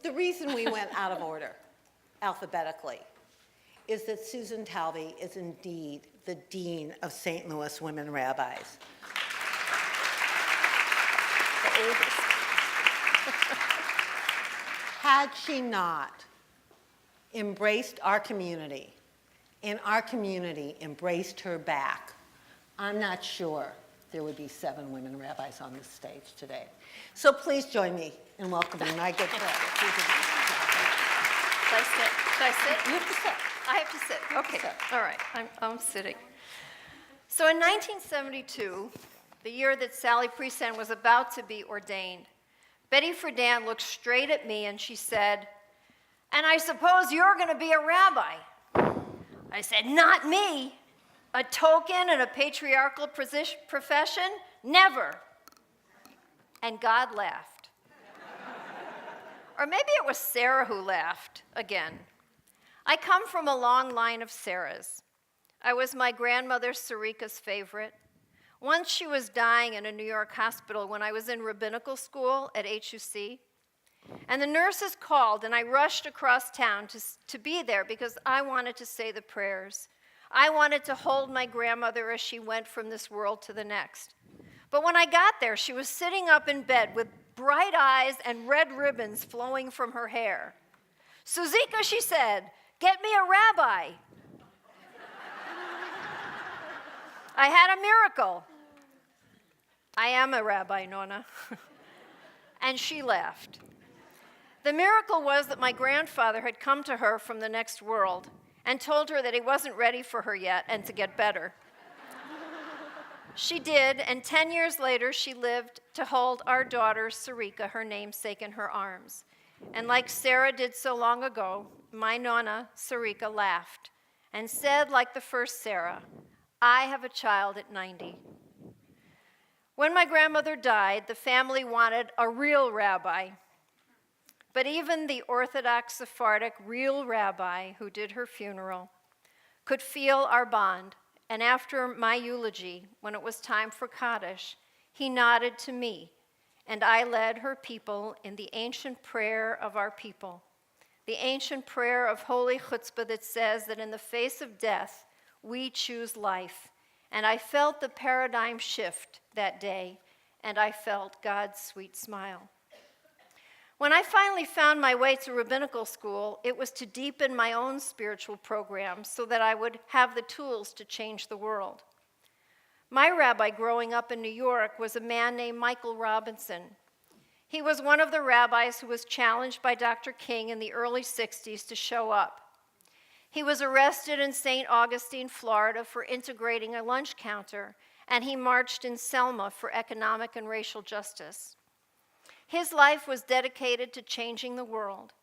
The reason we went out of order alphabetically is that Susan Talve is indeed the Dean of St. Louis Women Rabbis. The oldest. Had she not embraced our community, and our community embraced her back, I'm not sure there would be 7 women rabbis on this stage today. So please join me in welcoming my good friend. Should I sit? Should I sit? You have to sit. I have to sit. Okay. Sit. All right. I'm sitting. So in 1972, the year that Sally Priesand was about to be ordained, Betty Friedan looked straight at me and she said, "And I suppose you're going to be a rabbi." I said, "Not me. A token in a patriarchal profession? Never." And God laughed. Or maybe it was Sarah who laughed again. I come from a long line of Sarahs. I was my grandmother Sarika's favorite. Once she was dying in a New York hospital when I was in rabbinical school at HUC. And the nurses called, and I rushed across town to be there because I wanted to say the prayers. I wanted to hold my grandmother as she went from this world to the next. But when I got there, she was sitting up in bed with bright eyes and red ribbons flowing from her hair. "Suzika," she said, "get me a rabbi." I had a miracle. I am a rabbi, Nona. And she laughed. The miracle was that my grandfather had come to her from the next world and told her that he wasn't ready for her yet and to get better. She did, and 10 years later, she lived to hold our daughter, Sarika, her namesake, in her arms. And like Sarah did so long ago, my Nona, Sarika, laughed and said, like the first Sarah, "I have a child at 90. When my grandmother died, the family wanted a real rabbi. But even the Orthodox Sephardic real rabbi who did her funeral could feel our bond. And after my eulogy, when it was time for Kaddish, he nodded to me, and I led her people in the ancient prayer of our people, the ancient prayer of holy chutzpah that says that in the face of death, we choose life. And I felt the paradigm shift that day, and I felt God's sweet smile. When I finally found my way to rabbinical school, it was to deepen my own spiritual program so that I would have the tools to change the world. My rabbi growing up in New York was a man named Michael Robinson. He was one of the rabbis who was challenged by Dr. King in the early 60s to show up. He was arrested in St. Augustine, Florida for integrating a lunch counter, and he marched in Selma for economic and racial justice. His life was dedicated to changing the world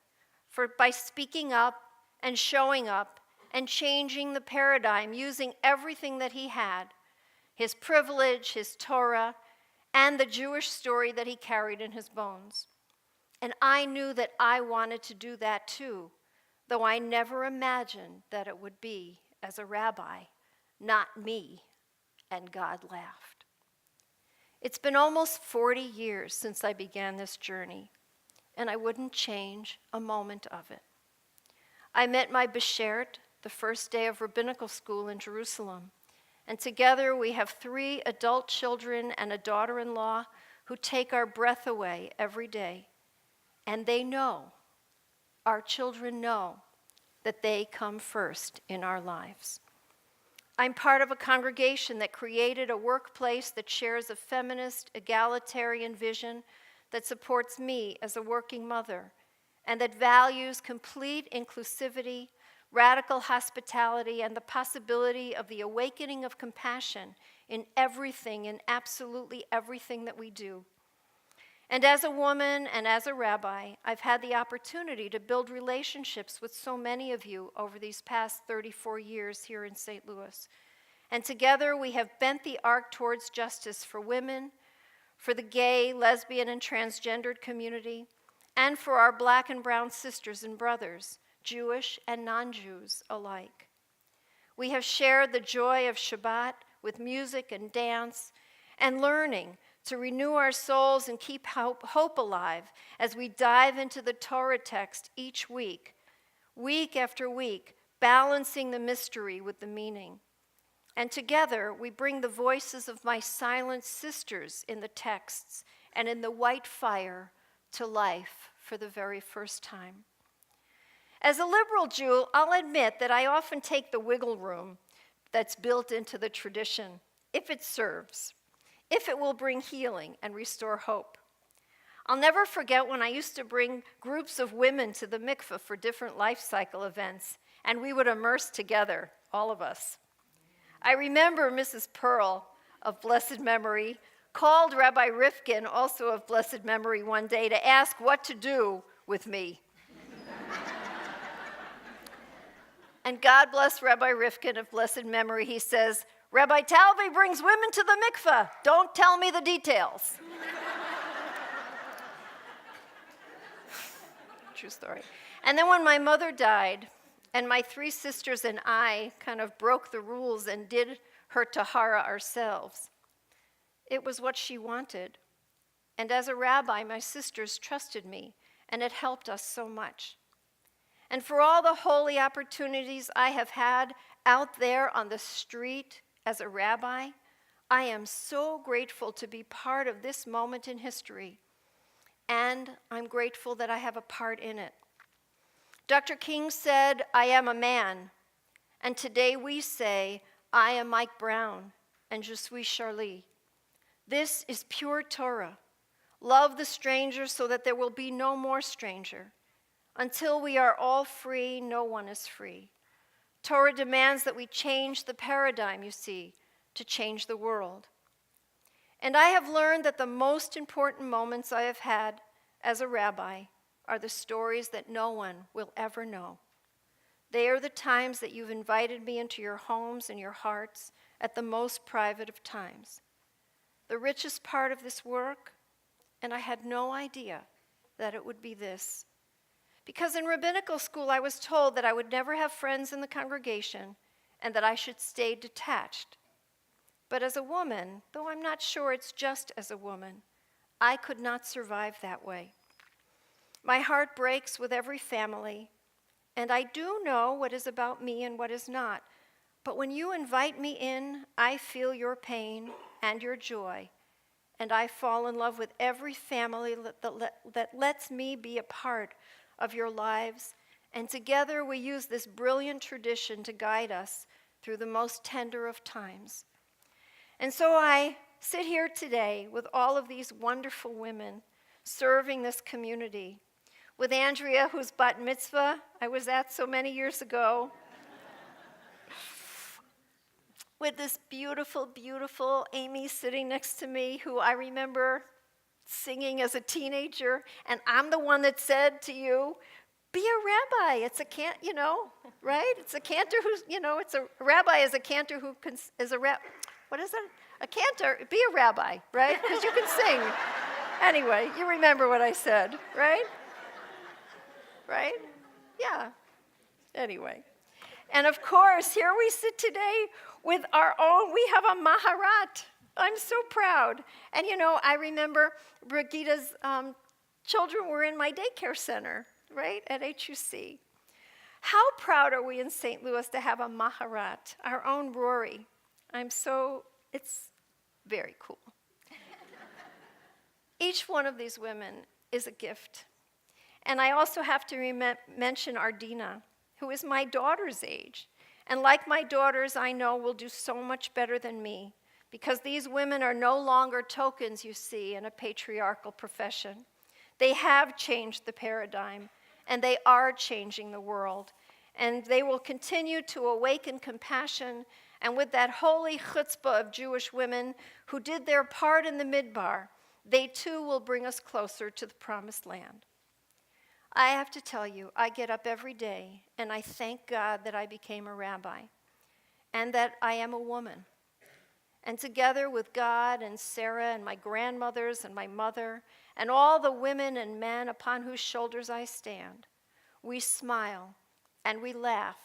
by speaking up and showing up and changing the paradigm using everything that he had, his privilege, his Torah, and the Jewish story that he carried in his bones. And I knew that I wanted to do that too, though I never imagined that it would be as a rabbi, not me, and God laughed. It's been almost 40 years since I began this journey, and I wouldn't change a moment of it. I met my beshert the first day of rabbinical school in Jerusalem, and together we have 3 adult children and a daughter-in-law who take our breath away every day. And they know, our children know, that they come first in our lives. I'm part of a congregation that created a workplace that shares a feminist, egalitarian vision that supports me as a working mother and that values complete inclusivity, radical hospitality, and the possibility of the awakening of compassion in everything, in absolutely everything that we do. And as a woman and as a rabbi, I've had the opportunity to build relationships with so many of you over these past 34 years here in St. Louis. And together we have bent the arc towards justice for women, for the gay, lesbian, and transgendered community, and for our black and brown sisters and brothers, Jewish and non-Jews alike. We have shared the joy of Shabbat with music and dance and learning to renew our souls and keep hope alive as we dive into the Torah text each week after week, balancing the mystery with the meaning. And together, we bring the voices of my silent sisters in the texts and in the white fire to life for the very first time. As a liberal Jew, I'll admit that I often take the wiggle room that's built into the tradition, if it serves, if it will bring healing and restore hope. I'll never forget when I used to bring groups of women to the mikveh for different life cycle events, and we would immerse together, all of us. I remember Mrs. Pearl, of blessed memory, called Rabbi Rifkin, also of blessed memory, one day to ask what to do with me. And God bless Rabbi Rifkin of blessed memory, he says, Rabbi Talve brings women to the mikveh. Don't tell me the details. True story. And then when my mother died, and my 3 sisters and I kind of broke the rules and did her tahara ourselves, it was what she wanted. And as a rabbi, my sisters trusted me, and it helped us so much. And for all the holy opportunities I have had out there on the street as a rabbi, I am so grateful to be part of this moment in history, and I'm grateful that I have a part in it. Dr. King said, I am a man, and today we say, I am Mike Brown, and je suis Charlie. This is pure Torah. Love the stranger so that there will be no more stranger. Until we are all free, no one is free. Torah demands that we change the paradigm, you see, to change the world. And I have learned that the most important moments I have had as a rabbi are the stories that no one will ever know. They are the times that you've invited me into your homes and your hearts at the most private of times. The richest part of this work, and I had no idea that it would be this. Because in rabbinical school, I was told that I would never have friends in the congregation and that I should stay detached. But as a woman, though I'm not sure it's just as a woman, I could not survive that way. My heart breaks with every family, and I do know what is about me and what is not. But when you invite me in, I feel your pain and your joy, and I fall in love with every family that lets me be a part of your lives, and together we use this brilliant tradition to guide us through the most tender of times. And so I sit here today with all of these wonderful women serving this community, with Andrea, whose bat mitzvah I was at so many years ago, with this beautiful, beautiful Amy sitting next to me, who I remember singing as a teenager, and I'm the one that said to you, be a rabbi. It's a right? It's a cantor who's, it's a rabbi is a cantor who is a what is that? A cantor, be a rabbi, right? Because you can sing. Anyway, you remember what I said, right? Right? Yeah. Anyway. And of course, here we sit today with our own, we have a maharat. I'm so proud. And I remember Brigitte's children were in my daycare center, right, at HUC. How proud are we in St. Louis to have a maharat, our own Rory? It's very cool. Each one of these women is a gift. And I also have to mention Ardina, who is my daughter's age. And like my daughters, I know will do so much better than me, because these women are no longer tokens, you see, in a patriarchal profession. They have changed the paradigm, and they are changing the world. And they will continue to awaken compassion, and with that holy chutzpah of Jewish women who did their part in the midbar, they too will bring us closer to the promised land. I have to tell you, I get up every day, and I thank God that I became a rabbi, and that I am a woman. And together with God and Sarah and my grandmothers and my mother and all the women and men upon whose shoulders I stand, we smile and we laugh,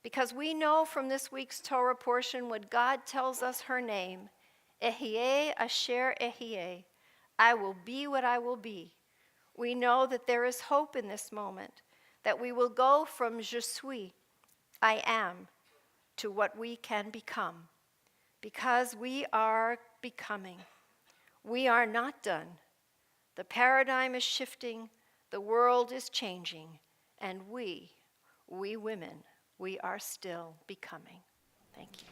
because we know from this week's Torah portion what God tells us her name, Ehyeh asher ehyeh. I will be what I will be. We know that there is hope in this moment, that we will go from je suis, I am, to what we can become, because we are becoming. We are not done. The paradigm is shifting, the world is changing, and we women, we are still becoming. Thank you.